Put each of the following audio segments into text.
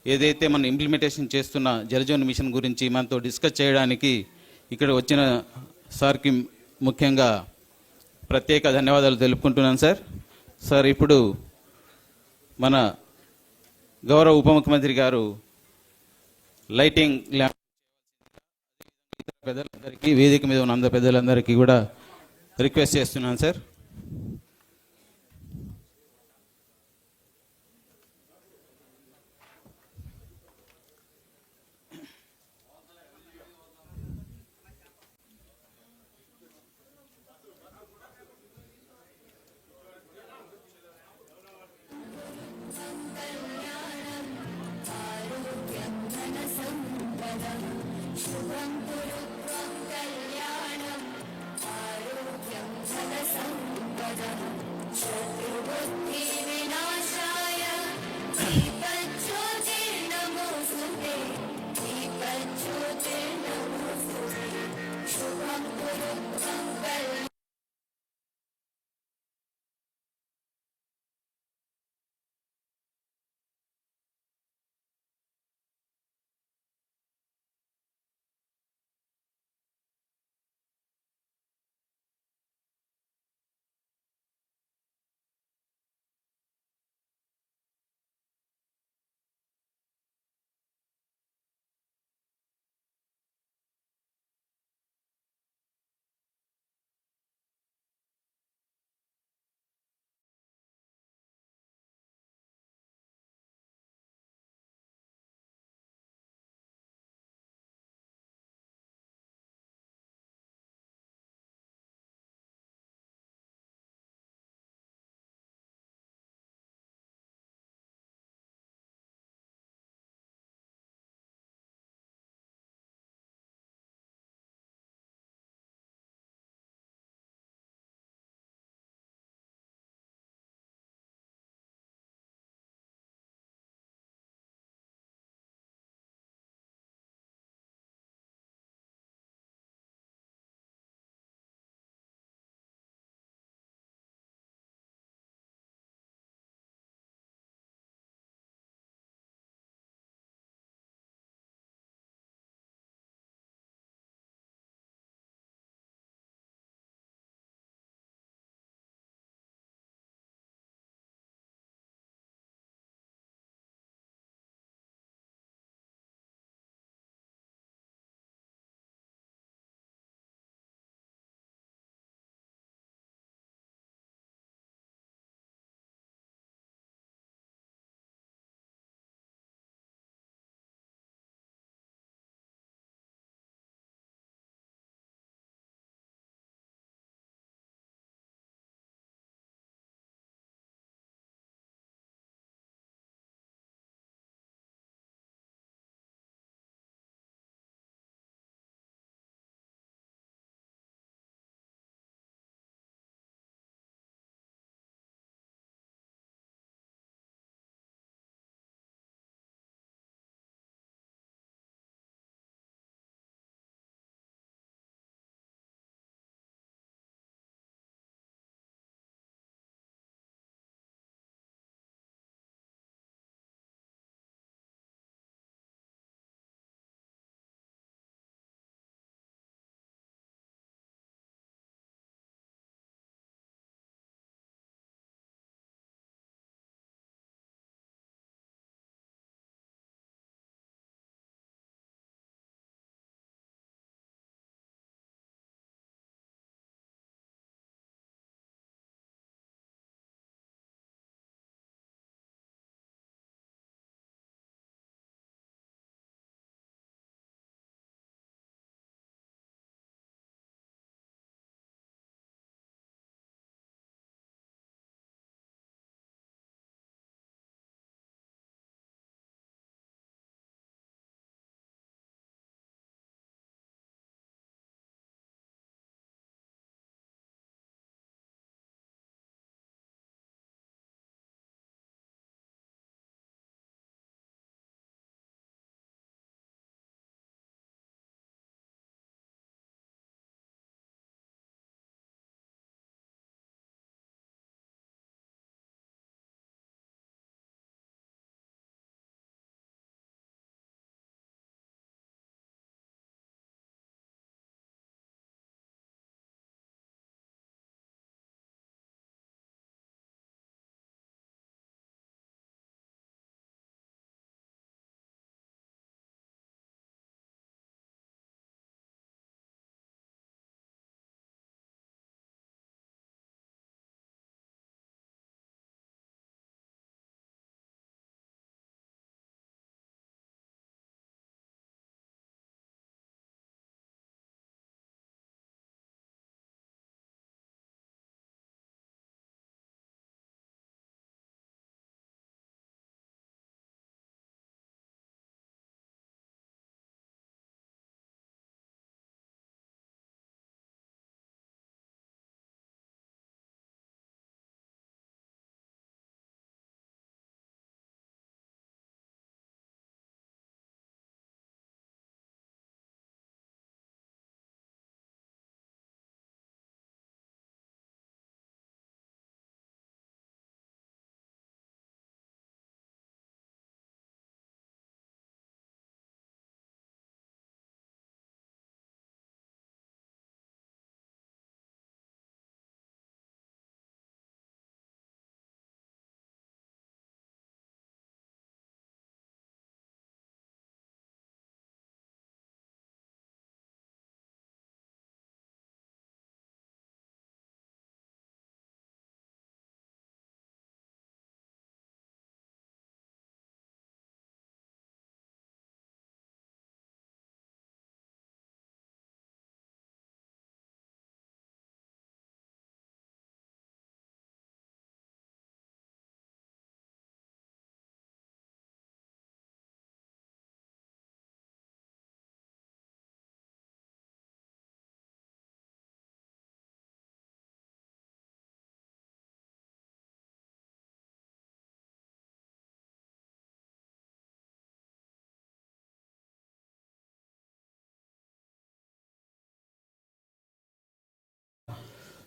ఏదైతే మనం ఇంప్లిమెంటేషన్ చేస్తున్న జలజీవన్ మిషన్ గురించి మనతో డిస్కస్ చేయడానికి ఇక్కడ వచ్చిన సార్కి ముఖ్యంగా ప్రత్యేక ధన్యవాదాలు తెలుపుకుంటున్నాను సార్. సార్, ఇప్పుడు మన గౌరవ ఉప ముఖ్యమంత్రి గారు లైటింగ్ ల్యాంప్ పెద్దలందరికీ, వేదిక మీద ఉన్న అందరు పెద్దలందరికీ కూడా రిక్వెస్ట్ చేస్తున్నాను సార్.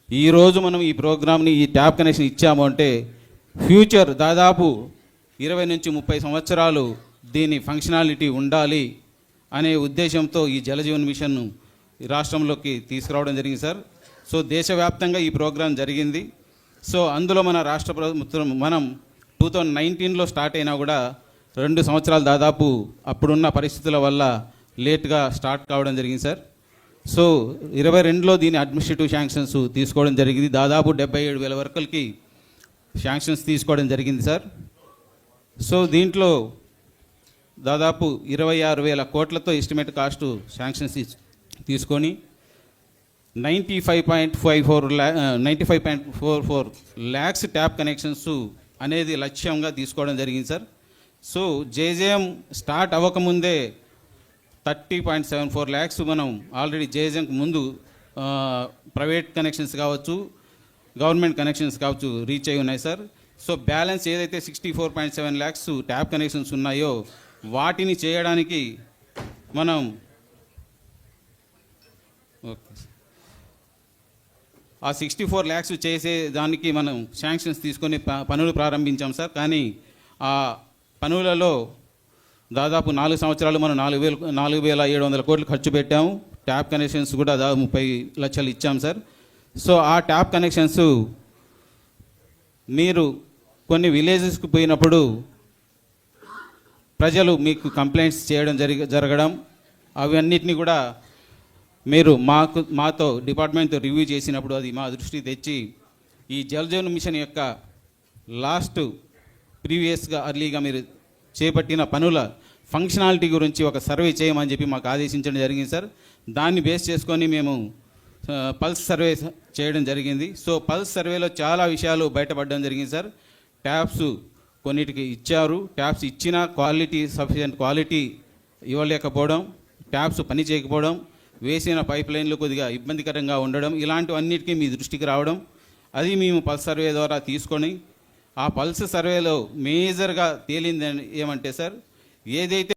ఈరోజు మనం ఈ ప్రోగ్రామ్ని ఈ ట్యాప్ కనెక్షన్ ఇచ్చాము అంటే ఫ్యూచర్ దాదాపు 20 నుంచి 30 సంవత్సరాలు దీని ఫంక్షనాలిటీ ఉండాలి అనే ఉద్దేశంతో ఈ జలజీవన్ మిషన్ను ఈ రాష్ట్రంలోకి తీసుకురావడం జరిగింది సార్. సో దేశవ్యాప్తంగా ఈ ప్రోగ్రాం జరిగింది. సో అందులో మన రాష్ట్ర ప్రభుత్వం మనం 2019లో స్టార్ట్ అయినా కూడా 2 సంవత్సరాలు దాదాపు అప్పుడున్న పరిస్థితుల వల్ల లేట్గా స్టార్ట్ కావడం జరిగింది సార్. సో 22లో దీని అడ్మినిస్ట్రేటివ్ శాంక్షన్స్ తీసుకోవడం జరిగింది. దాదాపు 77,000 వర్కులకి శాంక్షన్స్ తీసుకోవడం జరిగింది సార్. సో దీంట్లో దాదాపు 26,000 కోట్లతో ఎస్టిమేట్ కాస్ట్ శాంక్షన్స్ తీసుకొని 95.44 ల్యాక్స్ ట్యాప్ కనెక్షన్స్ అనేది లక్ష్యంగా తీసుకోవడం జరిగింది సార్. సో జేజేఎం స్టార్ట్ అవ్వకముందే 30.74 ల్యాక్స్ మనం ఆల్రెడీ జేజేఎంకి ముందు ప్రైవేట్ కనెక్షన్స్ కావచ్చు, గవర్నమెంట్ కనెక్షన్స్ కావచ్చు రీచ్ అయి ఉన్నాయి సార్. సో బ్యాలెన్స్ ఏదైతే 64.7 ల్యాక్స్ ట్యాప్ కనెక్షన్స్ ఉన్నాయో వాటిని చేయడానికి మనం ఆ 64 ల్యాక్స్ చేసే దానికి మనం శాంక్షన్స్ తీసుకొని పనులు ప్రారంభించాం సార్. కానీ ఆ పనులలో దాదాపు 4 సంవత్సరాలు మనం 4,700 కోట్లు ఖర్చు పెట్టాము. ట్యాప్ కనెక్షన్స్ కూడా దాదాపు 30 లక్షలు ఇచ్చాం సార్. సో ఆ ట్యాప్ కనెక్షన్స్ మీరు కొన్ని విలేజెస్కి పోయినప్పుడు ప్రజలు మీకు కంప్లైంట్స్ చేయడం జరగడం అవన్నిటిని కూడా మీరు మాతో డిపార్ట్మెంట్తో రివ్యూ చేసినప్పుడు అది మా దృష్టికి తెచ్చి ఈ జలజీవన్ మిషన్ యొక్క లాస్ట్ ప్రీవియస్గా అర్లీగా మీరు చేపట్టిన పనుల ఫంక్షనాలిటీ గురించి ఒక సర్వే చేయమని చెప్పి మాకు ఆదేశించడం జరిగింది సార్. దాన్ని బేస్ చేసుకొని మేము పల్స్ సర్వే చేయడం జరిగింది. సో పల్స్ సర్వేలో చాలా విషయాలు బయటపడడం జరిగింది సార్. ట్యాప్స్ కొన్నిటికి ఇచ్చారు, ట్యాప్స్ ఇచ్చిన క్వాలిటీ సఫిషియెంట్ క్వాలిటీ ఇవ్వలేకపోవడం, ట్యాప్స్ పని చేయకపోవడం, వేసిన పైప్ లైన్లు కొద్దిగా ఇబ్బందికరంగా ఉండడం, ఇలాంటివన్నిటికీ మీ దృష్టికి రావడం, అది మేము పల్స్ సర్వే ద్వారా తీసుకొని ఆ పల్స్ సర్వేలో మేజర్గా తేలింది ఏమంటే సార్, ఏదైతే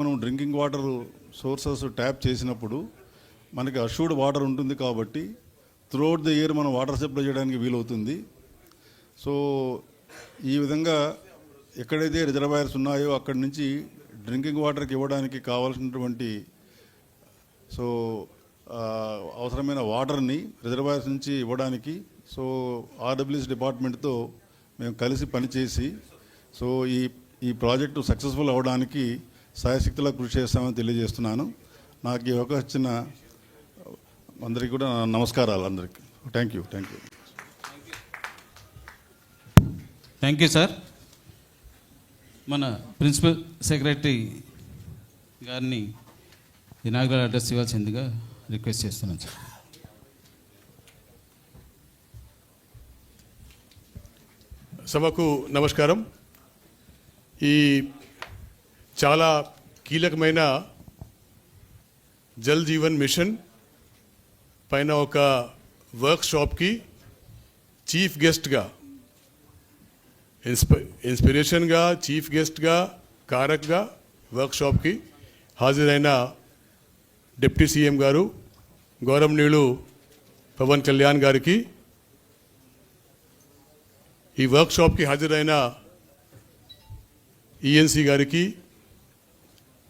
మనం డ్రింకింగ్ వాటర్ సోర్సెస్ ట్యాప్ చేసినప్పుడు మనకి అష్యూర్డ్ వాటర్ ఉంటుంది కాబట్టి త్రూఅవుట్ ద ఇయర్ మనం వాటర్ సప్లై చేయడానికి వీలవుతుంది. సో ఈ విధంగా ఎక్కడైతే రిజర్వాయర్స్ ఉన్నాయో అక్కడి నుంచి డ్రింకింగ్ వాటర్కి ఇవ్వడానికి కావాల్సినటువంటి అవసరమైన వాటర్ని రిజర్వాయర్స్ నుంచి ఇవ్వడానికి ఆర్డబ్ల్యూఎస్ డిపార్ట్మెంట్తో మేము కలిసి పనిచేసి ఈ ప్రాజెక్టు సక్సెస్ఫుల్ అవ్వడానికి సాయశక్తిలా కృషి చేస్తామని తెలియజేస్తున్నాను. నాకు ఈ అవకాశం ఇచ్చిన అందరికీ కూడా నమస్కారాలు. అందరికీ thank you. Thank you sir. మన ప్రిన్సిపల్ సెక్రటరీ గారిని ఇనాగ్రల్ అడ్రస్ ఇవ్వాల్సిందిగా రిక్వెస్ట్ చేస్తున్నాను సార్. సభకు నమస్కారం. ఈ చాలా కీలకమైన జల్ జీవన్ మిషన్ పైన ఒక వర్క్షాప్కి చీఫ్ గెస్ట్గా ఇన్స్పిరేషన్గా చీఫ్ గెస్ట్గా కారక్గా వర్క్షాప్కి హాజరైన డిప్యూటీ సీఎం గారు గౌరవనీయులు పవన్ కళ్యాణ్ గారికి, ఈ వర్క్షాప్కి హాజరైన ఈఎన్సీ గారికి,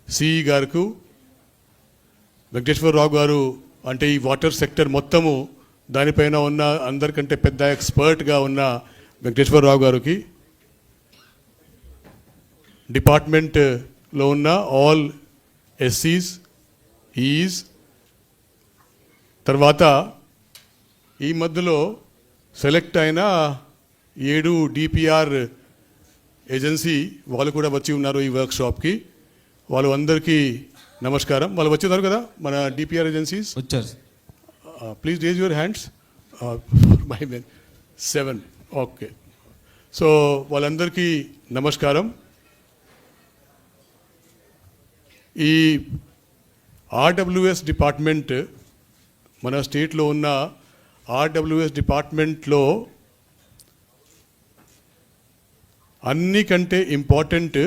సిఈ గారికి, వెంకటేశ్వరరావు గారు అంటే ఈ వాటర్ సెక్టర్ మొత్తము దానిపైన ఉన్న అందరికంటే పెద్ద ఎక్స్పర్ట్గా ఉన్న వెంకటేశ్వరరావు గారికి, డిపార్ట్మెంట్లో ఉన్న ఆల్ ఎస్సీస్, ఈస్, తర్వాత ఈ మధ్యలో సెలెక్ట్ అయిన 7 డిపిఆర్ ఏజెన్సీ వాళ్ళు కూడా వచ్చి ఉన్నారు ఈ వర్క్షాప్కి. వాళ్ళు అందరికీ నమస్కారం. వాళ్ళు వచ్చినారు కదా మన డిపిఆర్ ఏజెన్సీస్ వచ్చారు. Please raise your hands. My men 7. Okay. So వాళ్ళందరికీ నమస్కారం. ఈ ఆర్డబ్ల్యూఎస్ డిపార్ట్మెంట్ మన స్టేట్లో ఉన్న ఆర్డబ్ల్యూఎస్ డిపార్ట్మెంట్లో అన్నికంటే ఇంపార్టెంట్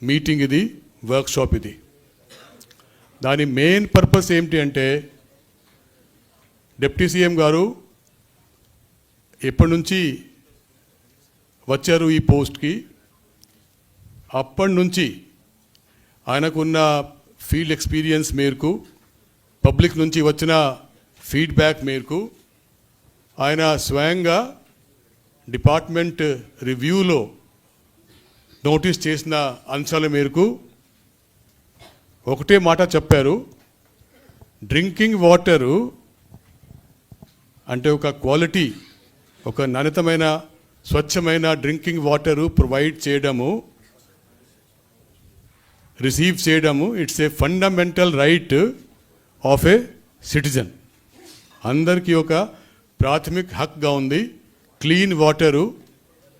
మీటింగ్ ఇది, వర్క్షాప్ ఇది. దాని మెయిన్ పర్పస్ ఏమిటి అంటే డిప్యూటీ సీఎం గారు ఎప్పటి నుంచి వచ్చారు ఈ పోస్ట్కి, అప్పటి నుంచి ఆయనకున్న ఫీల్డ్ ఎక్స్పీరియన్స్ మేరకు, పబ్లిక్ నుంచి వచ్చిన ఫీడ్బ్యాక్ మేరకు ఆయన స్వయంగా డిపార్ట్మెంట్ రివ్యూలో నోటీస్ చేసిన అంశాల మేరకు ఒకటే మాట చెప్పారు. డ్రింకింగ్ వాటరు అంటే ఒక క్వాలిటీ, ఒక నాణ్యతమైన స్వచ్ఛమైన డ్రింకింగ్ వాటరు ప్రొవైడ్ చేయడము, రిసీవ్ చేయడము, it's a fundamental right of A citizen. అందరికీ ఒక ప్రాథమిక హక్గా ఉంది క్లీన్ వాటరు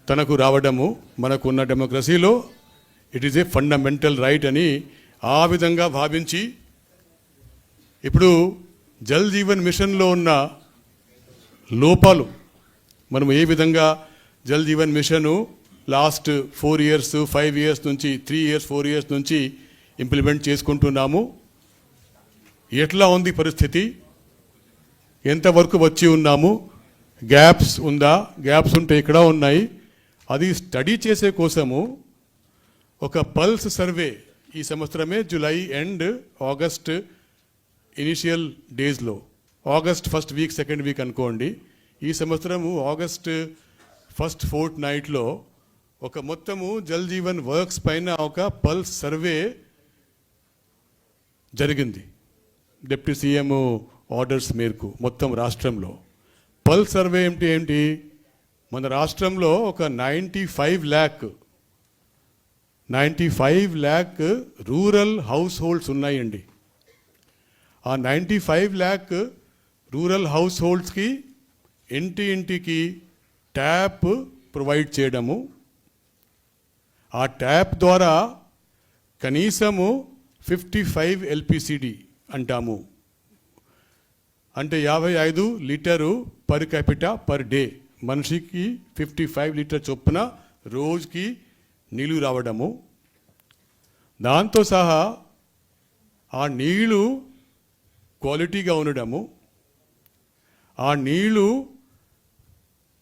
తనకు రావడము. మనకున్న డెమోక్రసీలో it is a fundamental right అని ఆ విధంగా భావించి ఇప్పుడు జల్ జీవన్ మిషన్లో ఉన్న లోపాలు మనం ఏ విధంగా Jal Jeevan mission last 4 years 5 years నుంచి 3 years 4 years నుంచి ఇంప్లిమెంట్ చేసుకుంటున్నాము, ఎట్లా ఉంది పరిస్థితి, ఎంతవరకు వచ్చి ఉన్నాము, గ్యాప్స్ ఉందా, గ్యాప్స్ ఉంటే ఇక్కడ ఉన్నాయి, అది స్టడీ చేసే కోసము ఒక పల్స్ సర్వే ఈ సంవత్సరమే జూలై ఎండ్ ఆగస్ట్ ఇనిషియల్ డేస్లో, August 1st week 2nd week అనుకోండి, ఈ సంవత్సరము ఆగస్ట్ 1st fortnightలో ఒక మొత్తము జల్ జీవన్ వర్క్స్ పైన ఒక పల్స్ సర్వే జరిగింది డిప్యూటీ సీఎం ఆర్డర్స్ మేరకు మొత్తం రాష్ట్రంలో. పల్స్ సర్వే ఏంటి మన రాష్ట్రంలో ఒక 95 lakh రూరల్ హౌస్ హోల్డ్స్ ఉన్నాయండి. ఆ 95 lakh రూరల్ హౌస్ హోల్డ్స్కి ఇంటికి ట్యాప్ ప్రొవైడ్ చేయడము, ఆ ట్యాప్ ద్వారా కనీసము 55 LPCD అంటాము, అంటే 55 litre per capita per day, మనిషికి 55 లీటర్ చొప్పున రోజుకి నీళ్ళు రావడము. దాంతో సహా ఆ నీళ్లు క్వాలిటీగా ఉండడము, ఆ నీళ్లు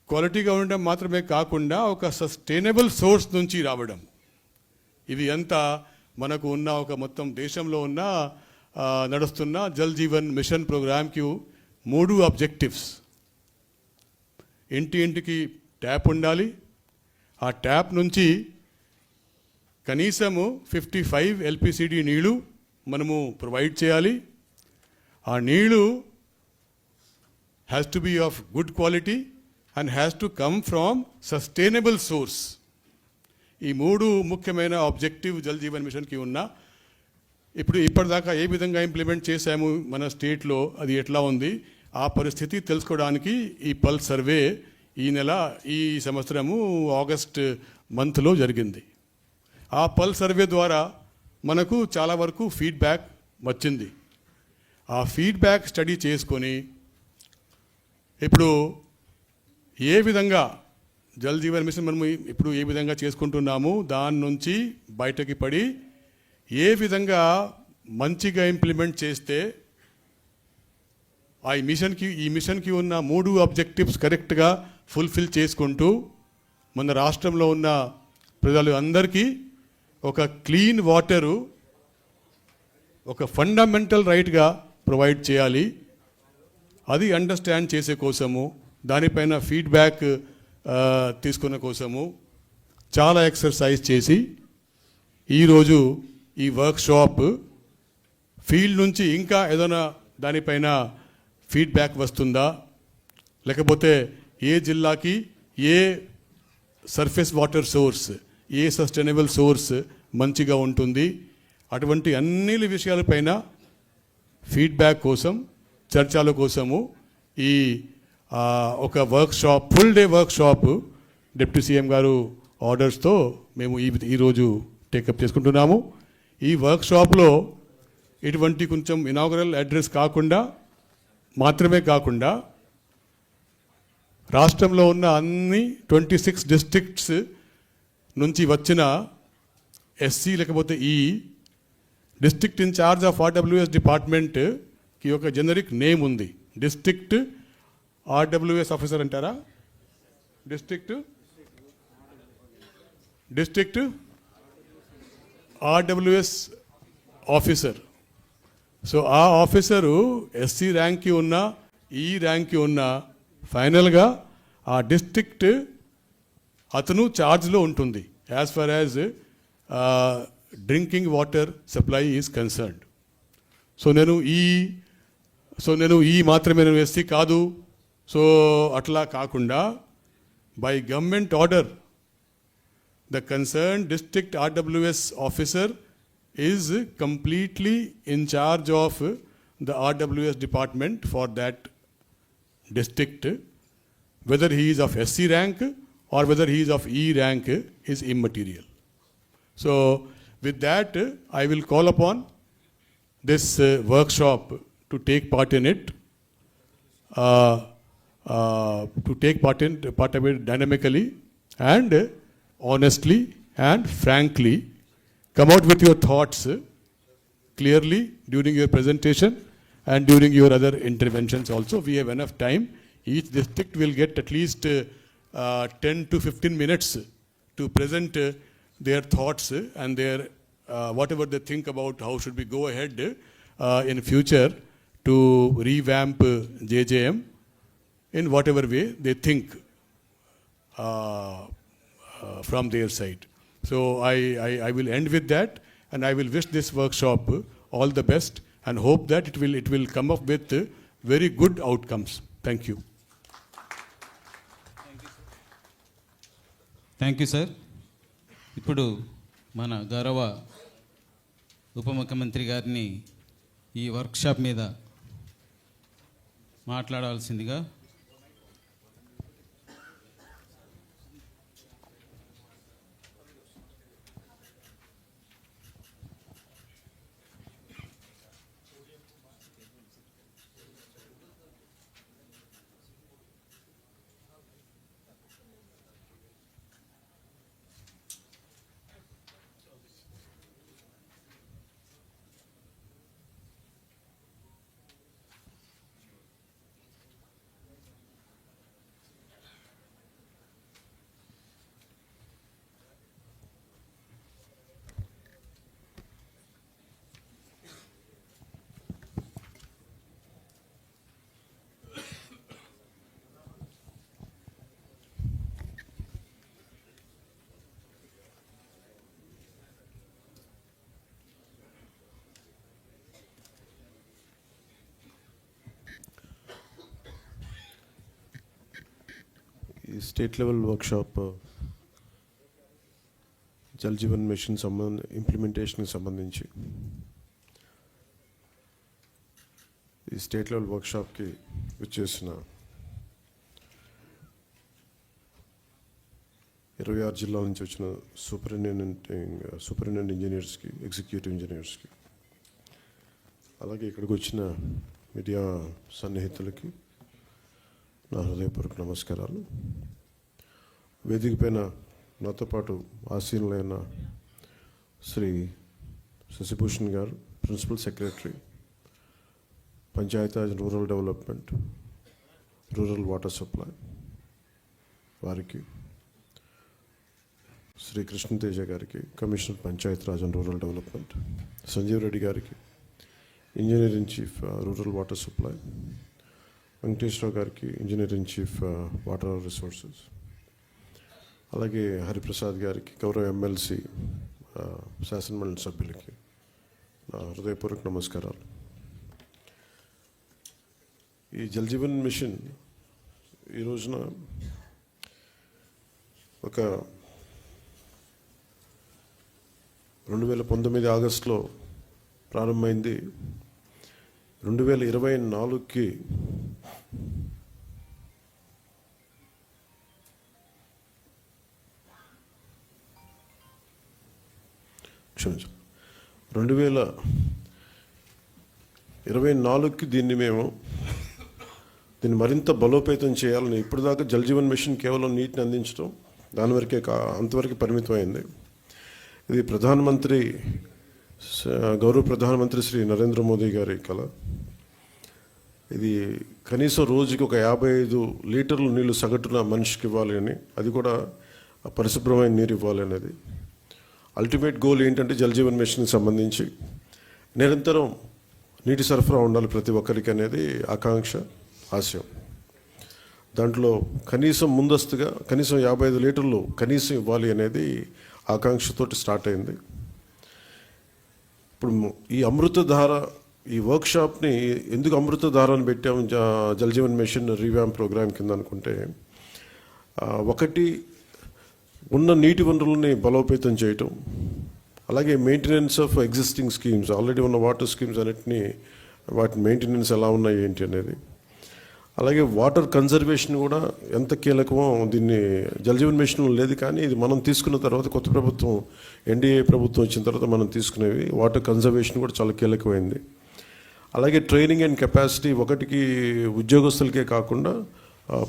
క్వాలిటీగా ఉండడం మాత్రమే కాకుండా ఒక సస్టైనబుల్ సోర్స్ నుంచి రావడం. ఇది అంతా మనకు ఉన్న ఒక మొత్తం దేశంలో ఉన్న నడుస్తున్న జల్ జీవన్ మిషన్ ప్రోగ్రామ్కి 3 ఆబ్జెక్టివ్స్. ఇంటింటికి ట్యాప్ ఉండాలి, ఆ ట్యాప్ నుంచి కనీసము 55 ఎల్పిసిడి నీళ్లు మనము ప్రొవైడ్ చేయాలి. ఆ నీళ్లు has to be of good quality and has to come from sustainable source. ఈ 3 ముఖ్యమైన ఆబ్జెక్టివ్ జల్ జీవన్ మిషన్కి ఉన్న. ఇప్పటిదాకా ఏ విధంగా ఇంప్లిమెంట్ చేశాము మన స్టేట్లో, అది ఎట్లా ఉంది, ఆ పరిస్థితి తెలుసుకోవడానికి ఈ పల్స్ సర్వే ఈ సంవత్సరము ఆగస్ట్ మంత్లో జరిగింది. ఆ పల్స్ సర్వే ద్వారా మనకు చాలా వరకు ఫీడ్బ్యాక్ వచ్చింది. ఆ ఫీడ్బ్యాక్ స్టడీ చేసుకొని ఇప్పుడు ఏ విధంగా జల్ జీవన్ మిషన్ మనము ఇప్పుడు ఏ విధంగా చేసుకుంటున్నాము, దాని నుంచి బయటకి పడి ఏ విధంగా మంచిగా ఇంప్లిమెంట్ చేస్తే ఈ మిషన్కి ఉన్న 3 ఆబ్జెక్టివ్స్ కరెక్ట్గా ఫుల్ఫిల్ చేసుకుంటూ మన రాష్ట్రంలో ఉన్న ప్రజలు అందరికీ ఒక క్లీన్ వాటరు ఒక ఫండమెంటల్ రైట్గా ప్రొవైడ్ చేయాలి. అది అండర్స్టాండ్ చేసే కోసము, దానిపైన ఫీడ్బ్యాక్ తీసుకున్న కోసము చాలా ఎక్సర్సైజ్ చేసి ఈరోజు ఈ వర్క్షాప్ ఫీల్డ్ నుంచి ఇంకా ఏదైనా దానిపైన ఫీడ్బ్యాక్ వస్తుందా, లేకపోతే ఏ జిల్లాకి ఏ సర్ఫేస్ వాటర్ సోర్స్, ఏ సస్టైనబుల్ సోర్స్ మంచిగా ఉంటుంది, అటువంటి అన్ని విషయాలపైన ఫీడ్బ్యాక్ కోసం, చర్చల కోసము ఈ ఒక workshop, full day workshop deputy CM గారు ఆర్డర్స్తో మేము ఈరోజు టేకప్ చేసుకుంటున్నాము. ఈ వర్క్షాప్లో ఇటువంటి కొంచెం ఇనాగరల్ అడ్రస్ మాత్రమే కాకుండా రాష్ట్రంలో ఉన్న అన్ని 26 డిస్ట్రిక్ట్స్ నుంచి వచ్చిన ఎస్సీ లేకపోతే ఈ డిస్ట్రిక్ట్ ఇన్ఛార్జ్ ఆఫ్ ఆర్డబ్ల్యూఎస్ డిపార్ట్మెంట్కి ఒక జనరిక్ నేమ్ ఉంది. డిస్ట్రిక్ట్ ఆర్డబ్ల్యూఎస్ ఆఫీసర్ అంటారా, డిస్ట్రిక్ట్ ఆర్డబ్ల్యూఎస్ ఆఫీసర్. సో ఆ ఆఫీసరు ఎస్సీ ర్యాంక్కి ఉన్న, ఈ ర్యాంక్కి ఉన్న, ఫైనల్గా ఆ డిస్ట్రిక్ట్ అతను ఛార్జ్లో ఉంటుంది as far as drinking water supply is concerned. So నేను మాత్రమే నేను ఎస్సీ కాదు, సో అట్లా కాకుండా by government order the concerned district RWS officer is completely in charge of the RWS department for that district. Whether he is of SC rank or whether he is of E rank is immaterial. So with that, I will call upon this workshop to take part in it, to take part of it dynamically and honestly and frankly. Come out with your thoughts clearly during your presentation and during your other interventions also. We have enough time. Each district will get at least 10 to 15 minutes to present their thoughts and their whatever they think about how should we go ahead in future to revamp JJM in whatever way they think from their side. So I will end with that, and I will wish this workshop all the best and hope that it will come up with very good outcomes. Thank you. Thank you sir. ఇప్పుడు మన గౌరవ ఉప ముఖ్యమంత్రి గారిని ఈ workshop మీద మాట్లాడాల్సిందిగా ఈ state level workshop Jal Jeevan mission ఇంప్లిమెంటేషన్కి సంబంధించి ఈ స్టేట్ లెవెల్ వర్క్షాప్కి వచ్చేసిన 26 జిల్లాల నుంచి వచ్చిన సూపరింటెండెంట్ ఇంజనీర్స్కి, ఎగ్జిక్యూటివ్ ఇంజనీర్స్కి, అలాగే ఇక్కడికి వచ్చిన మీడియా సన్నిహితులకి నా హృదయపూర్వక నమస్కారాలు. వేదిక పైన నాతో పాటు ఆసీనులైన శ్రీ శశిభూషణ్ గారు, principal secretary, Panchayati Raj rural development, rural water supply వారికి, శ్రీ కృష్ణతేజ గారికి, commissioner Panchayati Raj and rural development, Sanjeev Reddy గారికి, engineer in chief rural water supply, Venkateswara Rao గారికి, engineer in chief water resources, అలాగే హరిప్రసాద్ గారికి, గౌరవ ఎమ్మెల్సీ శాసనమండలి సభ్యులకి నా హృదయపూర్వక నమస్కారాలు. ఈ జల్ జీవన్ మిషన్ ఈ రోజున ఒక 2019 ఆగస్టులో ప్రారంభమైంది. 2024కి క్షమించండి 2024కి దీన్ని మరింత బలోపేతం చేయాలని. ఇప్పటిదాకా జల్ జీవన్ మిషన్ కేవలం నీటిని అందించడం దాని వరకే అంతవరకు పరిమితమైంది. ఇది గౌరవ ప్రధానమంత్రి శ్రీ నరేంద్ర మోదీ గారి కళ. ఇది కనీసం రోజుకి ఒక 55 లీటర్లు నీళ్లు సగటున మనిషికి ఇవ్వాలి అని, అది కూడా పరిశుభ్రమైన నీరు ఇవ్వాలి అనేది అల్టిమేట్ గోల్. ఏంటంటే జల్ జీవన్ మిషన్కి సంబంధించి నిరంతరం నీటి సరఫరా ఉండాలి ప్రతి ఒక్కరికి అనేది ఆకాంక్ష, ఆశయం. దాంట్లో కనీసం ముందస్తుగా కనీసం 55 లీటర్లు కనీసం ఇవ్వాలి అనేది ఆకాంక్షతోటి స్టార్ట్ అయింది. ఇప్పుడు ఈ అమృతధార ఈ వర్క్షాప్ని ఎందుకు అమృతధార అని పెట్టాము Jal Jeevan mission revamp programme కింద అనుకుంటే, ఒకటి ఉన్న నీటి వనరులని బలోపేతం చేయటం, అలాగే maintenance of existing schemes, already ఉన్న వాటర్ స్కీమ్స్ అన్నిటినీ వాటి మెయింటెనెన్స్ ఎలా ఉన్నాయి ఏంటి అనేది, అలాగే వాటర్ కన్జర్వేషన్ కూడా ఎంత కీలకమో. దీన్ని జల్ జీవన్ మిషన్లో లేదు, కానీ ఇది మనం తీసుకున్న తర్వాత కొత్త ప్రభుత్వం ఎన్డీఏ ప్రభుత్వం వచ్చిన తర్వాత మనం తీసుకునేవి వాటర్ కన్జర్వేషన్ కూడా చాలా కీలకమైంది. అలాగే ట్రైనింగ్ అండ్ కెపాసిటీ, ఒకటికి ఉద్యోగస్తులకే కాకుండా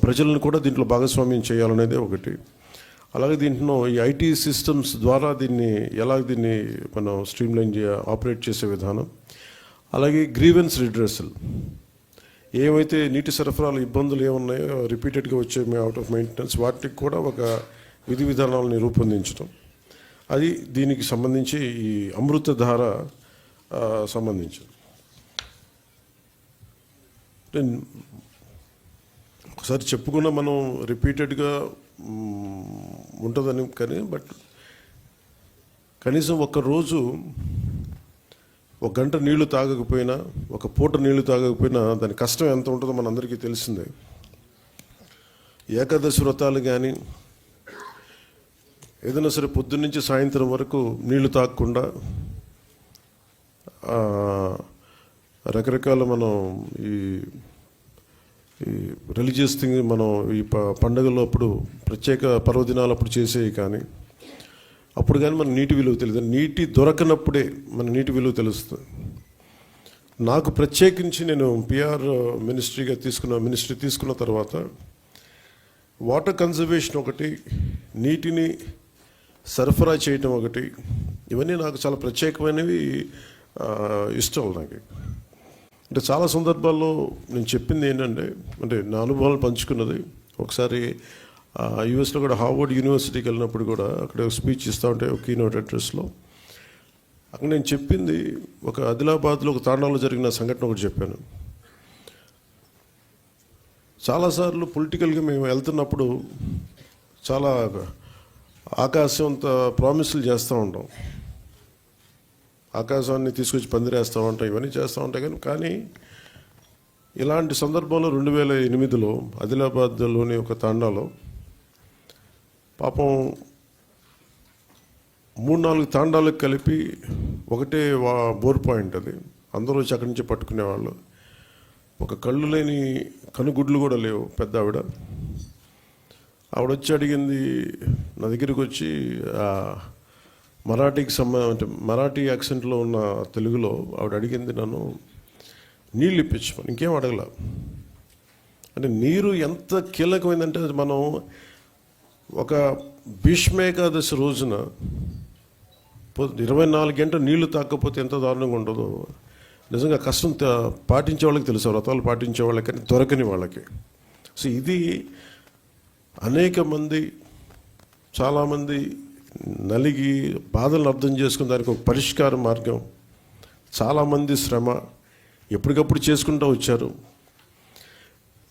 ప్రజలను కూడా దీంట్లో భాగస్వామ్యం చేయాలనేది ఒకటి. అలాగే దీంట్లో ఈ ఐటీ సిస్టమ్స్ ద్వారా దీన్ని మనం స్ట్రీమ్లైన్ ఆపరేట్ చేసే విధానం, అలాగే గ్రీవెన్స్ రిడ్రెసల్, ఏమైతే నీటి సరఫరాలు ఇబ్బందులు ఏమున్నాయో రిపీటెడ్గా వచ్చే అవుట్ ఆఫ్ మెయింటెనెన్స్, వాటికి కూడా ఒక విధి విధానాలని రూపొందించడం, అది దీనికి సంబంధించి ఈ అమృతధార సంబంధించి. ఒకసారి చెప్పుకున్న మనం రిపీటెడ్గా ఉంటుందని, కానీ కనీసం ఒక్కరోజు 1 గంట నీళ్లు తాగకపోయినా, ఒక పూట నీళ్లు తాగకపోయినా దాని కష్టం ఎంత ఉంటుందో మనందరికీ తెలిసిందే. ఏకాదశి వ్రతాలు కానీ ఏదైనా సరే పొద్దున్నుంచి సాయంత్రం వరకు నీళ్లు తాగకుండా రకరకాల మనం ఈ రిలీజియస్ థింగ్ మనం ఈ పండుగల్లో అప్పుడు ప్రత్యేక పర్వదినాలు అప్పుడు చేసేవి, కానీ అప్పుడు కానీ మన నీటి విలువ తెలియదు. నీటి దొరకనప్పుడే మన నీటి విలువ తెలుస్తుంది. నాకు ప్రత్యేకించి నేను పిఆర్ మినిస్ట్రీ తీసుకున్న తర్వాత వాటర్ కన్జర్వేషన్ ఒకటి, నీటిని సరఫరా చేయటం ఒకటి, ఇవన్నీ నాకు చాలా ప్రత్యేకమైనవి, ఇష్టం నాకు. అంటే చాలా సందర్భాల్లో నేను చెప్పింది ఏంటంటే, నా అనుభవాలు పంచుకున్నది. ఒకసారి యూఎస్లో కూడా హార్వర్డ్ యూనివర్సిటీకి వెళ్ళినప్పుడు కూడా అక్కడ స్పీచ్ ఇస్తూ ఉంటే ఒక కీనోట్ అడ్రస్లో అక్కడ నేను చెప్పింది, ఒక ఆదిలాబాద్లో ఒక తాండాలో జరిగిన సంఘటన ఒకటి చెప్పాను. చాలాసార్లు పొలిటికల్గా మేము వెళ్తున్నప్పుడు చాలా ఆకాశం అంత ప్రామిస్లు చేస్తూ ఉంటాం, ఆకాశాన్ని తీసుకొచ్చి పందిరేస్తూ ఉంటాం, ఇవన్నీ చేస్తూ ఉంటాయి. కానీ ఇలాంటి సందర్భంలో 2008లో ఆదిలాబాద్లోని ఒక తాండాలో పాపం 3-4 తాండాలకు కలిపి ఒకటే బోర్ పాయింట్ అది. అందరూ వచ్చి అక్కడి నుంచి పట్టుకునేవాళ్ళు. ఒక కళ్ళు లేని కనుగుడ్లు కూడా లేవు పెద్ద ఆవిడ వచ్చి అడిగింది నా దగ్గరికి వచ్చి మరాఠీకి అంటే మరాఠీ యాక్సెంట్లో ఉన్న తెలుగులో ఆవిడ అడిగింది నన్ను నీళ్ళు ఇప్పించమని. ఇంకేం అడగల. అంటే నీరు ఎంత కీలకమైందంటే మనం ఒక భీష్మేకాదశి రోజున 24 గంటలు నీళ్లు తాకపోతే ఎంత దారుణంగా ఉండదో నిజంగా కష్టం పాటించే వాళ్ళకి తెలుసు, వ్రతాలు పాటించే వాళ్ళకి, కానీ దొరకని వాళ్ళకి. సో ఇది అనేక మంది చాలామంది నలిగి బాధలను అర్థం చేసుకుని దానికి ఒక పరిష్కార మార్గం, చాలామంది శ్రమ ఎప్పటికప్పుడు చేసుకుంటూ వచ్చారు.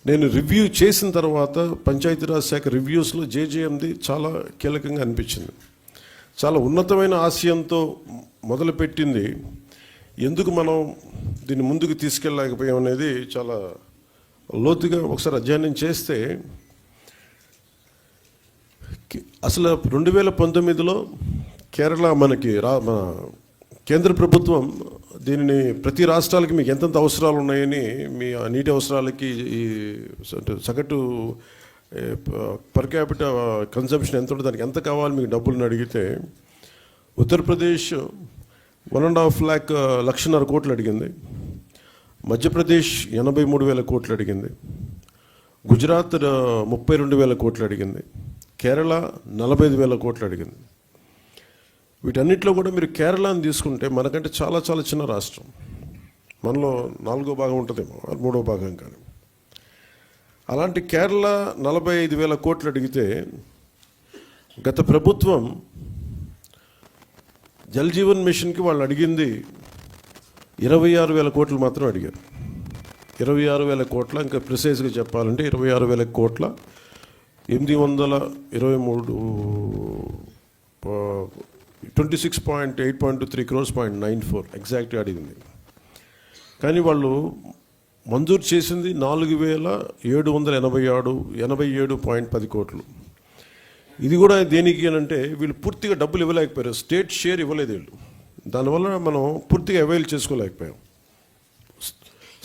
నేను రివ్యూ చేసిన తర్వాత పంచాయతీరాజ్ శాఖ రివ్యూస్లో జేజేఎంది చాలా కీలకంగా అనిపించింది. చాలా ఉన్నతమైన ఆశయంతో మొదలుపెట్టింది. ఎందుకు మనం దీన్ని ముందుకు తీసుకెళ్ళలేకపోయాం అనేది చాలా లోతుగా ఒకసారి అధ్యయనం చేస్తే అసలు 2019లో కేరళ మనకి మన కేంద్ర ప్రభుత్వం దీనిని ప్రతి రాష్ట్రాలకి మీకు ఎంతెంత అవసరాలు ఉన్నాయని, మీ నీటి అవసరాలకి ఈ సగటు పర్ క్యాపిటల్ కన్సంప్షన్ ఎంత ఉంటుంది, దానికి ఎంత కావాలి మీకు డబ్బులను అడిగితే ఉత్తరప్రదేశ్ 1.5 లక్షన్నర కోట్లు అడిగింది, మధ్యప్రదేశ్ 83,000 కోట్లు అడిగింది, గుజరాత్ 32,000 కోట్లు అడిగింది, కేరళ 45,000 కోట్లు అడిగింది. వీటన్నిటిలో కూడా మీరు కేరళని తీసుకుంటే మనకంటే చాలా చాలా చిన్న రాష్ట్రం, మనలో 4వ భాగం ఉంటుందేమో, 3వ భాగం కానీ. అలాంటి కేరళ 45,000 కోట్లు అడిగితే గత ప్రభుత్వం జల్ జీవన్ మిషన్కి వాళ్ళు అడిగింది 26,000 కోట్లు మాత్రం అడిగారు. 26,000 కోట్ల, ఇంకా ప్రిసైజ్గా చెప్పాలంటే 26,000 కోట్ల 823 26.8.23 crores 0.94 ఎగ్జాక్ట్గా అడిగింది. కానీ వాళ్ళు మంజూరు చేసింది 4,787.10 కోట్లు. ఇది కూడా దేనికి అంటే వీళ్ళు పూర్తిగా డబ్బులు ఇవ్వలేకపోయారు, స్టేట్ షేర్ ఇవ్వలేదు వీళ్ళు. దానివల్ల మనం పూర్తిగా అవైల్ చేసుకోలేకపోయాం,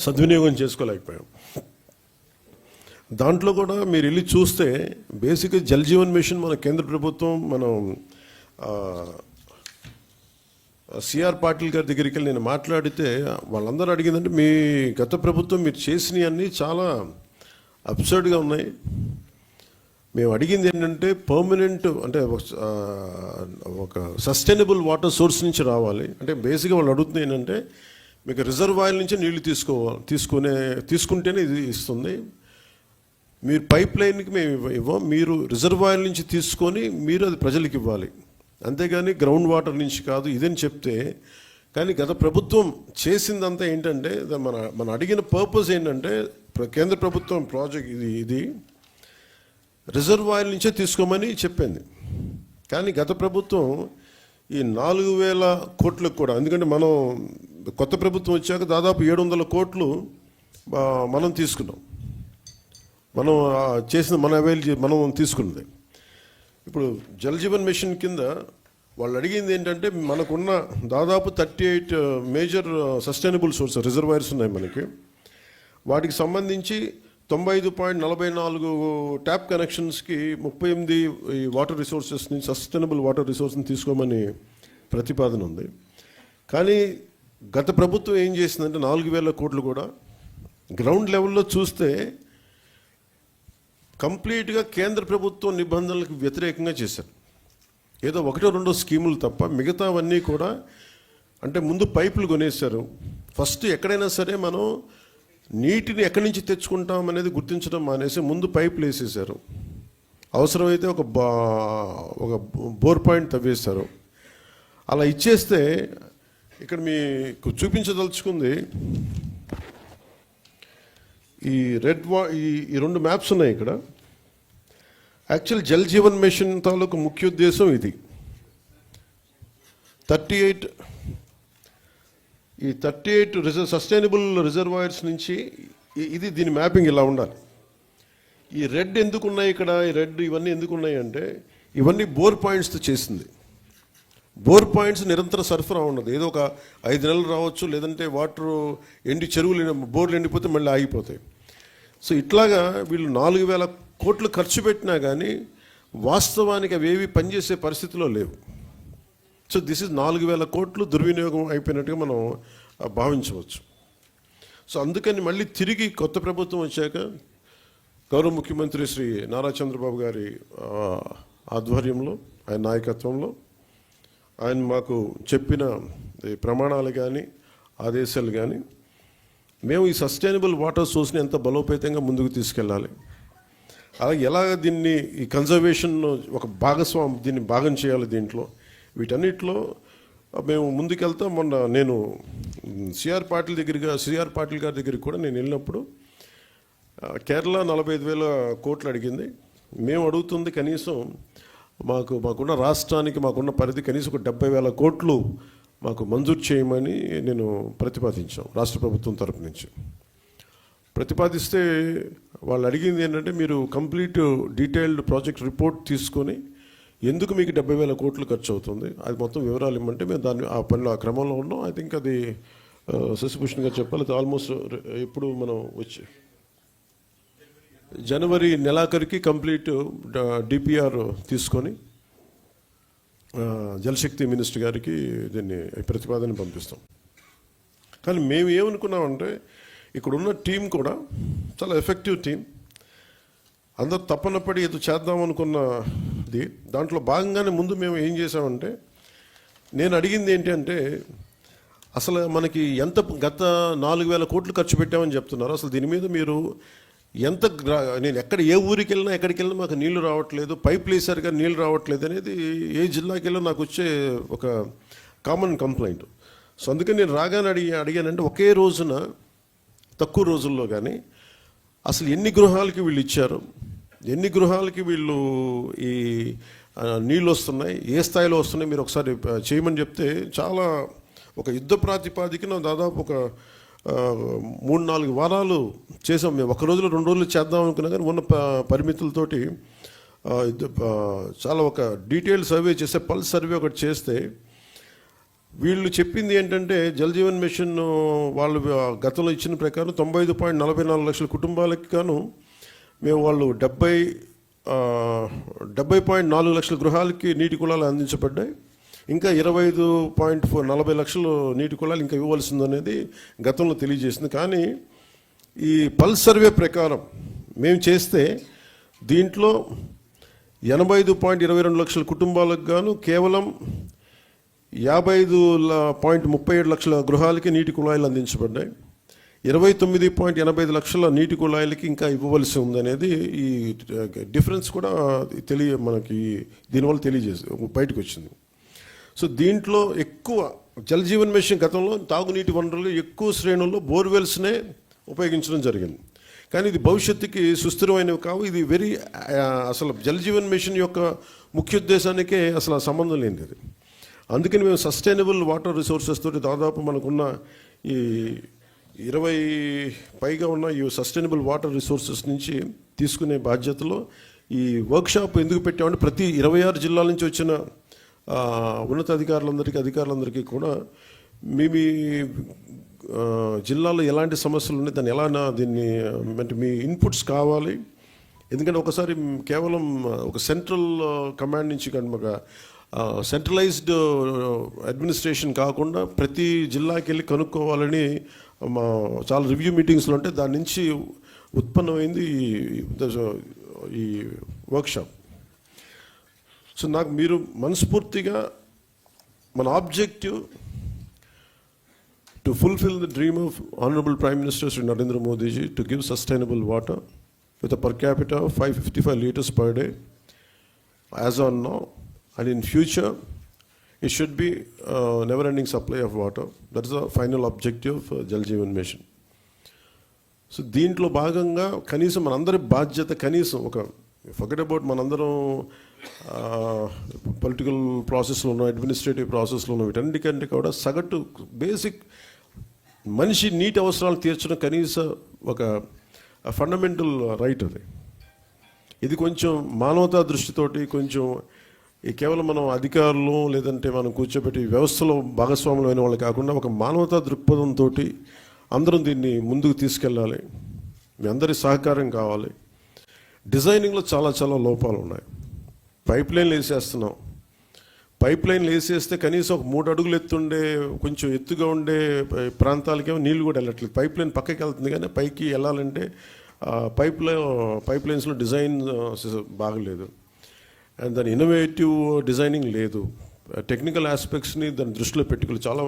సద్వినియోగం చేసుకోలేకపోయాం. దాంట్లో కూడా మీరు వెళ్ళి చూస్తే బేసిక్గా జల్ జీవన్ మిషన్ మన కేంద్ర ప్రభుత్వం, మనం సిఆర్ పాటిల్ గారి దగ్గరికి వెళ్ళి నేను మాట్లాడితే వాళ్ళందరూ అడిగిందంటే మీ గత ప్రభుత్వం మీరు చేసినవి అన్నీ చాలా అబ్సర్డ్గా ఉన్నాయి. మేము అడిగింది ఏంటంటే పర్మనెంట్, అంటే ఒక సస్టైనబుల్ వాటర్ సోర్స్ నుంచి రావాలి. అంటే బేసిక్గా వాళ్ళు అడుగుతుంది ఏంటంటే మీకు రిజర్వాయర్ నుంచి నీళ్లు తీసుకుంటేనే ఇది ఇస్తుంది, మీరు పైప్ లైన్కి మేము ఇవ్వం, మీరు రిజర్వాయర్ నుంచి తీసుకొని మీరు అది ప్రజలకు ఇవ్వాలి, అంతేగాని గ్రౌండ్ వాటర్ నుంచి కాదు ఇదని చెప్తే. కానీ గత ప్రభుత్వం చేసిందంతా ఏంటంటే మన అడిగిన పర్పస్ ఏంటంటే కేంద్ర ప్రభుత్వం ప్రాజెక్ట్ ఇది రిజర్వాయర్ నుంచే తీసుకోమని చెప్పింది. కానీ గత ప్రభుత్వం ఈ 4,000 కోట్లకు కూడా, ఎందుకంటే మనం కొత్త ప్రభుత్వం వచ్చాక దాదాపు 700 కోట్లు మనం తీసుకున్నాం, మనం చేసిన మనం తీసుకున్నది. ఇప్పుడు జల్ జీవన్ మిషన్ కింద వాళ్ళు అడిగింది ఏంటంటే మనకున్న దాదాపు 38 మేజర్ సస్టైనబుల్ సోర్స్ రిజర్వాయర్స్ ఉన్నాయి మనకి, వాటికి సంబంధించి 95.44 ట్యాప్ కనెక్షన్స్కి 38 వాటర్ రిసోర్సెస్ నుంచి సస్టైనబుల్ వాటర్ రిసోర్స్ని తీసుకోమని ప్రతిపాదన ఉంది. కానీ గత ప్రభుత్వం ఏం చేసిందంటే 4,000 కోట్లు కూడా గ్రౌండ్ లెవెల్లో చూస్తే కంప్లీట్గా కేంద్ర ప్రభుత్వం నిబంధనలకు వ్యతిరేకంగా చేశారు. ఏదో 1-2 స్కీములు తప్ప మిగతావన్నీ కూడా, అంటే ముందు పైపులు కొనేశారు. ఫస్ట్ ఎక్కడైనా సరే మనం నీటిని ఎక్కడి నుంచి తెచ్చుకుంటాం అనేది గుర్తించడం మానేసి ముందు పైపులు వేసేసారు. అవసరమైతే ఒక బోర్ పాయింట్ తవ్వేశారు. అలా ఇచ్చేస్తే ఇక్కడ మీకు చూపించదలుచుకుంది ఈ ఈ 2 మ్యాప్స్ ఉన్నాయి ఇక్కడ. యాక్చువల్ జల్ జీవన్ మిషన్ తాలూకు ముఖ్య ఉద్దేశం ఇది. 38 సస్టైనబుల్ రిజర్వాయర్స్ నుంచి ఇది దీని మ్యాపింగ్ ఇలా ఉండాలి. ఈ రెడ్ ఎందుకు ఉన్నాయి ఇక్కడ, ఈ రెడ్ ఇవన్నీ ఎందుకు ఉన్నాయి అంటే ఇవన్నీ బోర్ పాయింట్స్తో చేసింది. బోర్ పాయింట్స్ నిరంతర సరఫరా ఉన్నది. ఏదో ఒక 5 నెలలు రావచ్చు, లేదంటే వాటర్ చెరువులు బోర్లు ఎండిపోతే మళ్ళీ ఆగిపోతాయి. సో ఇట్లాగా వీళ్ళు 4,000 కోట్లు ఖర్చు పెట్టినా కానీ వాస్తవానికి అవేవి పనిచేసే పరిస్థితిలో లేవు. సో దిస్ ఇస్ 4,000 కోట్లు దుర్వినియోగం అయిపోయినట్టుగా మనం భావించవచ్చు. సో అందుకని మళ్ళీ తిరిగి కొత్త ప్రభుత్వం వచ్చాక గౌరవ ముఖ్యమంత్రి శ్రీ నారా చంద్రబాబు గారి ఆధ్వర్యంలో, ఆయన నాయకత్వంలో ఆయన మాకు చెప్పిన ప్రమాణాలు కానీ ఆదేశాలు కానీ మేము ఈ సస్టైనబుల్ వాటర్ సోర్స్ని ఎంత బలోపేతంగా ముందుకు తీసుకెళ్ళాలి, అలాగే ఎలా దీన్ని ఈ కన్జర్వేషన్ ఒక దీన్ని భాగం చేయాలి, దీంట్లో వీటన్నిటిలో మేము ముందుకెళ్తాం. మొన్న నేను సిఆర్ పాటిల్ గారి దగ్గరికి కూడా నేను వెళ్ళినప్పుడు కేరళ 45,000 కోట్లు అడిగింది. మేము అడుగుతుంది కనీసం మాకున్న రాష్ట్రానికి మాకున్న పరిధి కనీసం ఒక 70,000 కోట్లు మాకు మంజూరు చేయమని నేను ప్రతిపాదించాం. రాష్ట్ర ప్రభుత్వం తరపు నుంచి ప్రతిపాదిస్తే వాళ్ళు అడిగింది ఏంటంటే, మీరు కంప్లీట్ డీటెయిల్డ్ ప్రాజెక్ట్ రిపోర్ట్ తీసుకొని ఎందుకు మీకు 70,000 కోట్లు ఖర్చు అవుతుంది అది మొత్తం వివరాలు ఇవ్వమంటే మేము దాన్ని ఆ పనిలో ఆ క్రమంలో ఉన్నాం. ఐ థింక్ అది శశిభూషణ్ గారు చెప్పాలి, ఆల్మోస్ట్ ఇప్పుడు మనం వచ్చి జనవరి నెలాఖరికి కంప్లీట్ డిపిఆర్ తీసుకొని జలశక్తి మినిస్టర్ గారికి దీన్ని ప్రతిపాదన పంపిస్తాం. కానీ మేము ఏమనుకున్నామంటే, ఇక్కడున్న టీం కూడా చాలా ఎఫెక్టివ్ టీం, అందరూ తప్పన పడి ఏదో చేద్దాం అనుకున్నది. దాంట్లో భాగంగానే ముందు మేము ఏం చేసామంటే, నేను అడిగింది ఏంటి అంటే, అసలు మనకి ఎంత గత 4,000 కోట్లు ఖర్చు పెట్టామని చెప్తున్నారు, అసలు దీని మీద మీరు ఎంత నేను ఏ ఊరికి వెళ్ళినా ఎక్కడికి వెళ్ళినా మాకు నీళ్లు రావట్లేదు, పైప్ వేసారు కానీ నీళ్ళు రావట్లేదు అనేది ఏ జిల్లాకి వెళ్ళినా నాకు వచ్చే ఒక కామన్ కంప్లైంట్. సో అందుకని నేను రాగానే అడిగానంటే, ఒకే రోజున తక్కువ రోజుల్లో కానీ అసలు ఎన్ని గృహాలకి వీళ్ళు ఇచ్చారు, ఎన్ని గృహాలకి వీళ్ళు ఈ నీళ్ళు వస్తున్నాయి, ఏ స్థాయిలో వస్తున్నాయి మీరు ఒకసారి చేయమని చెప్తే, చాలా ఒక యుద్ధ ప్రాతిపాదికన దాదాపు ఒక 3-4 వారాలు చేసాం. మేము ఒక రోజులో 2 రోజులు చేద్దాం అనుకున్నా కానీ ఉన్న పరిమితులతోటి చాలా ఒక డీటెయిల్ సర్వే చేస్తే, పల్స్ సర్వే ఒకటి చేస్తే వీళ్ళు చెప్పింది ఏంటంటే, జల్ జీవన్ మిషన్ వాళ్ళు గతంలో ఇచ్చిన ప్రకారం 95.44 లక్షల కుటుంబాలకి గాను మేము వాళ్ళు 70.4 లక్షల గృహాలకి నీటి కుళాలు అందించబడ్డాయి. ఇంకా 25.40 లక్షలు నీటి కుళాలు ఇంకా ఇవ్వవలసిందనేది గతంలో తెలియజేసింది. కానీ ఈ పల్స్ సర్వే ప్రకారం మేము చేస్తే దీంట్లో 85.22 లక్షల కుటుంబాలకు గాను కేవలం 55.37 లక్షల గృహాలకి నీటి కుళాయిలు అందించబడ్డాయి. 29.85 లక్షల నీటి కుళాయిలకి ఇంకా ఇవ్వవలసి ఉందనేది ఈ డిఫరెన్స్ కూడా మనకి దీనివల్ల బయటకు వచ్చింది. సో దీంట్లో ఎక్కువ జల్ జీవన్ మిషన్ గతంలో తాగునీటి వనరులు ఎక్కువ శ్రేణుల్లో బోర్వెల్స్నే ఉపయోగించడం జరిగింది. కానీ ఇది భవిష్యత్తుకి సుస్థిరమైనవి కావు. ఇది అసలు జల్ జీవన్ మిషన్ యొక్క ముఖ్య ఉద్దేశానికే అసలు సంబంధం లేనిది అది. అందుకని మేము సస్టైనబుల్ వాటర్ రిసోర్సెస్ తోటి దాదాపు మనకున్న ఈ 20 పైగా ఉన్న ఈ సస్టైనబుల్ వాటర్ రిసోర్సెస్ నుంచి తీసుకునే బాధ్యతలో ఈ వర్క్షాప్ ఎందుకు పెట్టామంటే, ప్రతి 26 జిల్లాల నుంచి వచ్చిన అధికారులందరికీ కూడా మీ జిల్లాలో ఎలాంటి సమస్యలు ఉన్నాయి, దాన్ని దీన్ని అంటే మీ ఇన్పుట్స్ కావాలి. ఎందుకంటే ఒకసారి కేవలం ఒక సెంట్రల్ కమాండ్ నుంచి కానీ ఒక సెంట్రలైజ్డ్ అడ్మినిస్ట్రేషన్ కాకుండా ప్రతి జిల్లాకి వెళ్ళి కనుక్కోవాలని చాలా రివ్యూ మీటింగ్స్లో ఉంటే దాని నుంచి ఉత్పన్నమైంది ఈ వర్క్షాప్. సో నాకు మీరు మనస్ఫూర్తిగా మన objective to fulfil the dream of honourable prime minister Shri Narendra Modi ji to give sustainable water with a per capita 555 liters per day as on now, and in future it should be never ending supply of water. That is the final objective of Jal Jeevan Mission. So దీంట్లో భాగంగా కనీసం మనందరి బాధ్యత, కనీసం ఒక forget about మనందరం political ప్రాసెస్లో ఉన్న, అడ్మినిస్ట్రేటివ్ ప్రాసెస్లో ఉన్న, వీటన్నిటికంటే కూడా సగటు బేసిక్ మనిషి నీటి అవసరాలు తీర్చడం కనీస ఒక ఫండమెంటల్ రైట్ అది. ఇది కొంచెం మానవతా దృష్టితోటి కొంచెం ఈ కేవలం మనం అధికారులు లేదంటే మనం కూర్చోబెట్టి వ్యవస్థలో భాగస్వాములు అయిన వాళ్ళు కాకుండా ఒక మానవతా దృక్పథంతో అందరం దీన్ని ముందుకు తీసుకెళ్ళాలి. మీ అందరి సహకారం కావాలి. డిజైనింగ్లో చాలా చాలా లోపాలు ఉన్నాయి. పైప్ లైన్లు వేసేస్తున్నాం. పైప్ లైన్లు వేసేస్తే కనీసం ఒక 3 అడుగులు ఎత్తుండే కొంచెం ఎత్తుగా ఉండే ప్రాంతాలకేమో నీళ్ళు కూడా వెళ్ళట్లేదు. పైప్ లైన్ పక్కకి వెళ్తుంది కానీ పైకి వెళ్ళాలంటే పైప్ లైన్స్లో డిజైన్ బాగలేదు. అండ్ దాని ఇన్నోవేటివ్ డిజైనింగ్ లేదు. టెక్నికల్ ఆస్పెక్ట్స్ని దాన్ని దృష్టిలో పెట్టుకోవాలి. చాలా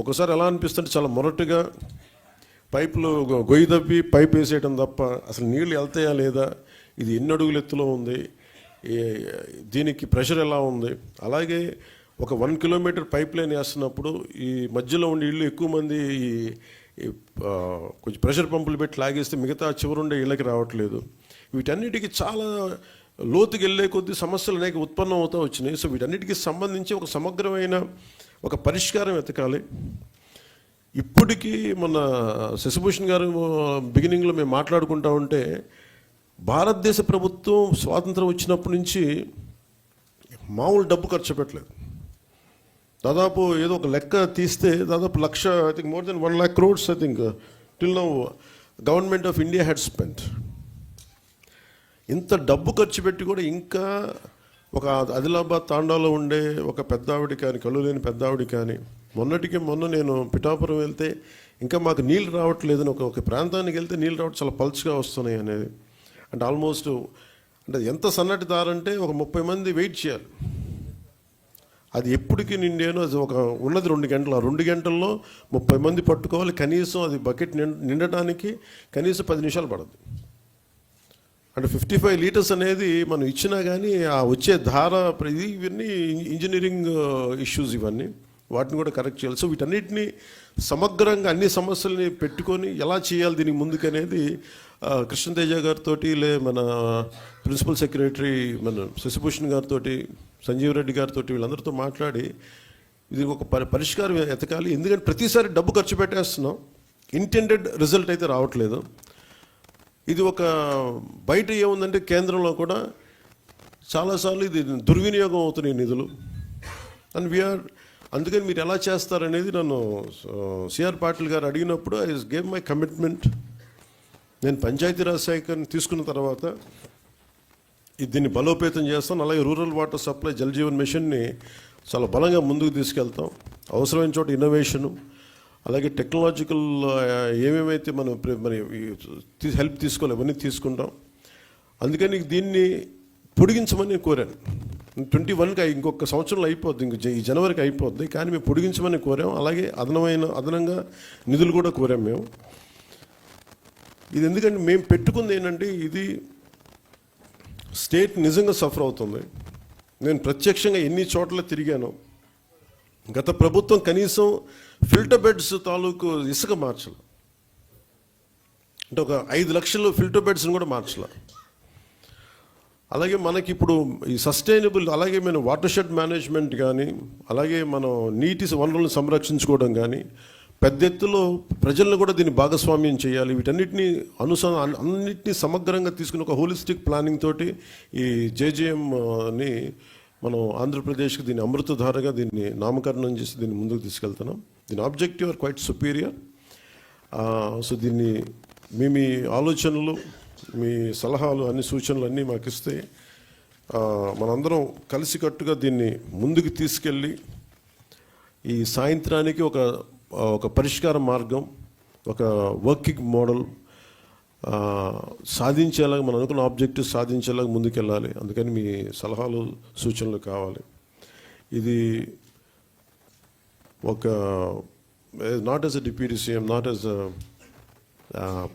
ఒకసారి ఎలా అనిపిస్తుంటే చాలా మొరటుగా పైపులు గొయ్యి తప్పి పైప్ వేసేయడం తప్ప అసలు నీళ్ళు వెళ్తాయా లేదా, ఇది ఎన్ని అడుగులు ఎత్తులో ఉంది, దీనికి ప్రెషర్ ఎలా ఉంది. అలాగే ఒక 1 కిలోమీటర్ పైప్ లైన్ వేస్తున్నప్పుడు ఈ మధ్యలో ఉండే ఇళ్ళు ఎక్కువ మంది కొంచెం ప్రెషర్ పంపులు పెట్టి లాగేస్తే మిగతా చివరుండే ఇళ్ళకి రావట్లేదు. వీటన్నిటికీ చాలా లోతుకి వెళ్ళే కొద్దీ సమస్యలు అనేక ఉత్పన్నం అవుతూ వచ్చినాయి. సో వీటన్నిటికీ సంబంధించి ఒక సమగ్రమైన ఒక పరిష్కారం వెతకాలి. ఇప్పటికీ మన శశిభూషణ్ గారు బిగినింగ్లో మేము మాట్లాడుకుంటా ఉంటే భారతదేశ ప్రభుత్వం స్వాతంత్రం వచ్చినప్పటి నుంచి మామూలు డబ్బు ఖర్చు పెట్టలేదు. దాదాపు ఏదో ఒక లెక్క తీస్తే దాదాపు 1,00,000, I think more than 1 lakh crores I think till now government of India had spent. ఇంత డబ్బు ఖర్చు పెట్టి కూడా ఇంకా ఒక ఆదిలాబాద్ తాండాలో ఉండే ఒక పెద్దావిడ కానీ, కళ్ళు లేని పెద్దావిడ కానీ, మొన్న నేను పిఠాపురం వెళ్తే ఇంకా మాకు నీళ్ళు రావట్లేదని ఒక ప్రాంతానికి వెళ్తే నీళ్ళు రావడం చాలా పల్చగా వస్తున్నాయి అనేది. అంటే ఆల్మోస్ట్ అంటే ఎంత సన్నటి దారంటే ఒక 30 మంది వెయిట్ చేయాలి. అది ఎప్పటికీ నిండాను. అది ఒక ఉన్నది 2 గంటలు. ఆ 2 గంటల్లో 30 మంది పట్టుకోవాలి. కనీసం అది బకెట్ నిండటానికి కనీసం 10 నిమిషాలు పడుతుంది. అంటే 55 లీటర్స్ అనేది మనం ఇచ్చినా కానీ ఆ వచ్చే ధార ఇవన్నీ ఇంజనీరింగ్ ఇష్యూస్, ఇవన్నీ వాటిని కూడా కరెక్ట్ చేయాలి. సో వీటన్నిటిని సమగ్రంగా అన్ని సమస్యల్ని పెట్టుకొని ఎలా చేయాలి దీనికి ముందుకనేది కృష్ణతేజ గారితో, మన ప్రిన్సిపల్ సెక్రటరీ మన శశిభూషణ్ గారితో, సంజీవ్ రెడ్డి గారితో వీళ్ళందరితో మాట్లాడి ఇది ఒక పరిష్కారం ఎతకాలి. ఎందుకంటే ప్రతిసారి డబ్బు ఖర్చు పెట్టేస్తున్నాం, ఇంటెండెడ్ రిజల్ట్ అయితే రావట్లేదు. ఇది ఒక బయట ఏముందంటే కేంద్రంలో కూడా చాలాసార్లు ఇది దుర్వినియోగం అవుతున్నాయి నిధులు. అండ్ అందుకని మీరు ఎలా చేస్తారనేది నన్ను సిఆర్ పాటిల్ గారు అడిగినప్పుడు ఐ గేవ్ మై కమిట్మెంట్. నేను పంచాయతీరాజ్ శాఖని తీసుకున్న తర్వాత దీన్ని బలోపేతం చేస్తాం. అలాగే rural water supply Jal Jeevan మిషన్ని చాలా బలంగా ముందుకు తీసుకెళ్తాం. అవసరమైన చోట ఇన్నోవేషను, అలాగే టెక్నాలజికల్ ఏమేమైతే మనం మరి హెల్ప్ తీసుకోవాలి అవన్నీ తీసుకుంటాం. అందుకని దీన్ని పొడిగించమని నేను కోరాను. 21కి ఇంకొక సంవత్సరంలో అయిపోద్ది, ఈ జనవరికి అయిపోద్ది. కానీ మేము పొడిగించమని కోరాం. అలాగే అదనంగా నిధులు కూడా కోరాం మేము. ఇది ఎందుకంటే మేము పెట్టుకుంది ఏంటంటే ఇది స్టేట్ నిజంగా సఫర్ అవుతుంది. నేను ప్రత్యక్షంగా ఎన్ని చోట్ల తిరిగాను. గత ప్రభుత్వం కనీసం ఫిల్టర్ బెడ్స్ తాలూకు ఇసుక మార్చాలి. అంటే ఒక 5 లక్షలు ఫిల్టర్ బెడ్స్ని కూడా మార్చాలి. అలాగే మనకి ఇప్పుడు ఈ సస్టైనబుల్, అలాగే మనం వాటర్ షెడ్ మేనేజ్మెంట్ కానీ, అలాగే మనం నీటి వనరులను సంరక్షించుకోవడం కానీ, పెద్ద ఎత్తులో ప్రజలను కూడా దీన్ని భాగస్వామ్యం చేయాలి. వీటన్నిటిని అన్నిటినీ సమగ్రంగా తీసుకుని ఒక హోలిస్టిక్ ప్లానింగ్ తోటి ఈ జేజేఎంని మనం ఆంధ్రప్రదేశ్కి దీన్ని అమృతధారగా దీన్ని నామకరణం చేసి దీన్ని ముందుకు తీసుకెళ్తున్నాం. దీని objective are quite superior. So దీన్ని మీ ఆలోచనలు, మీ సలహాలు, అన్ని సూచనలు అన్నీ మాకు ఇస్తే మనందరం కలిసికట్టుగా దీన్ని ముందుకు తీసుకెళ్ళి ఈ సాయంత్రానికి ఒక పరిష్కార మార్గం, ఒక వర్కింగ్ మోడల్ సాధించేలాగా, మనం అనుకున్న ఆబ్జెక్టివ్ సాధించేలాగా ముందుకెళ్ళాలి. అందుకని మీ సలహాలు, సూచనలు కావాలి. ఇది ఒక not as a deputy CM, not as a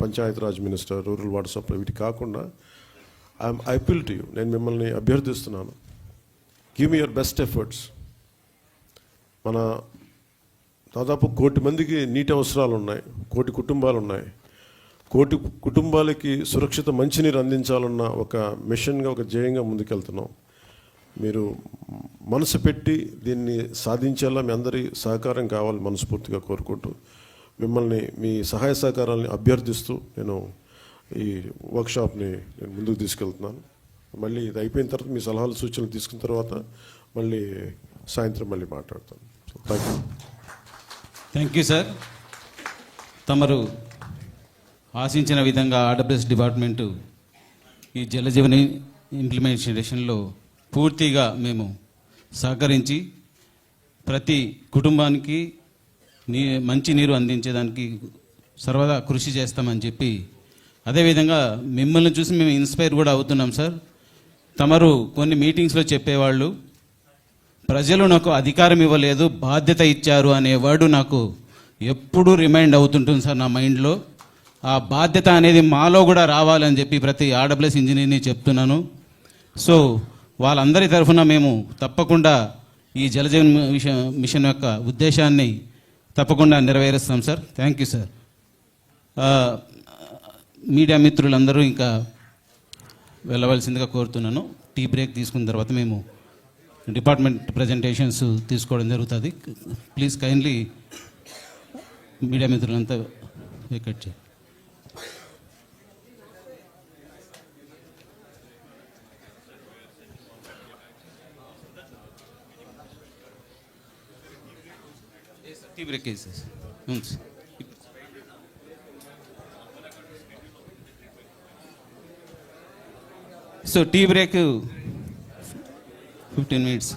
Panchayat Raj minister, rural water supply, వీటి కాకుండా ఐ అపీల్ టు యూ, నేను మిమ్మల్ని అభ్యర్థిస్తున్నాను. Give me your best efforts. మన దాదాపు 1 కోటి మందికి నీటి అవసరాలు ఉన్నాయి, 1 కోటి కుటుంబాలు ఉన్నాయి. 1 కోటి కుటుంబాలకి సురక్షిత మంచినీరు అందించాలన్న ఒక మిషన్గా, ఒక ధ్యేయంగా ముందుకెళ్తున్నాం. మీరు మనసు పెట్టి దీన్ని సాధించేలా మీ అందరి సహకారం కావాలి మనస్ఫూర్తిగా కోరుకుంటూ, మిమ్మల్ని మీ సహాయ సహకారాలని అభ్యర్థిస్తూ నేను ఈ వర్క్షాప్ని ముందుకు తీసుకెళ్తున్నాను. మళ్ళీ ఇది అయిపోయిన తర్వాత మీ సలహాలు సూచనలు తీసుకున్న తర్వాత మళ్ళీ సాయంత్రం మళ్ళీ మాట్లాడతాను. So thank you. Thank you sir. తమరు ఆశించిన విధంగా ఆర్డబ్ల్యూఎస్ డిపార్ట్మెంటు ఈ జలజీవని ఇంప్లిమెంటేషన్లో పూర్తిగా మేము సహకరించి ప్రతి కుటుంబానికి మంచి నీరు అందించేదానికి సర్వదా కృషి చేస్తామని చెప్పి, అదేవిధంగా మిమ్మల్ని చూసి మేము ఇన్స్పైర్ కూడా అవుతున్నాం సార్. తమరు కొన్ని మీటింగ్స్లో చెప్పేవాళ్ళు, ప్రజలు నాకు అధికారం ఇవ్వలేదు బాధ్యత ఇచ్చారు అనే వర్డ్ నాకు ఎప్పుడూ రిమైండ్ అవుతుంటుంది సార్ నా మైండ్లో. ఆ బాధ్యత అనేది మాలో కూడా రావాలని చెప్పి ప్రతి ఆర్డబ్ల్యూఎస్ ఇంజనీర్ని చెప్తున్నాను. సో వాళ్ళందరి తరఫున మేము తప్పకుండా ఈ జలజీవన్ మిషన్ యొక్క ఉద్దేశాన్ని తప్పకుండా నెరవేరుస్తాం sir. Thank you sir. Media మిత్రులందరూ ఇంకా వెళ్ళవలసిందిగా కోరుతున్నాను. టీ బ్రేక్ తీసుకున్న తర్వాత మేము డిపార్ట్మెంట్ ప్రజెంటేషన్స్ తీసుకోవడం జరుగుతుంది. ప్లీజ్ కైండ్లీ మీడియా మిత్రులంతా వెకెట్ చేయండి. టీ బ్రేక్ కేసెస్ అవును sir. So tea break 15 minutes.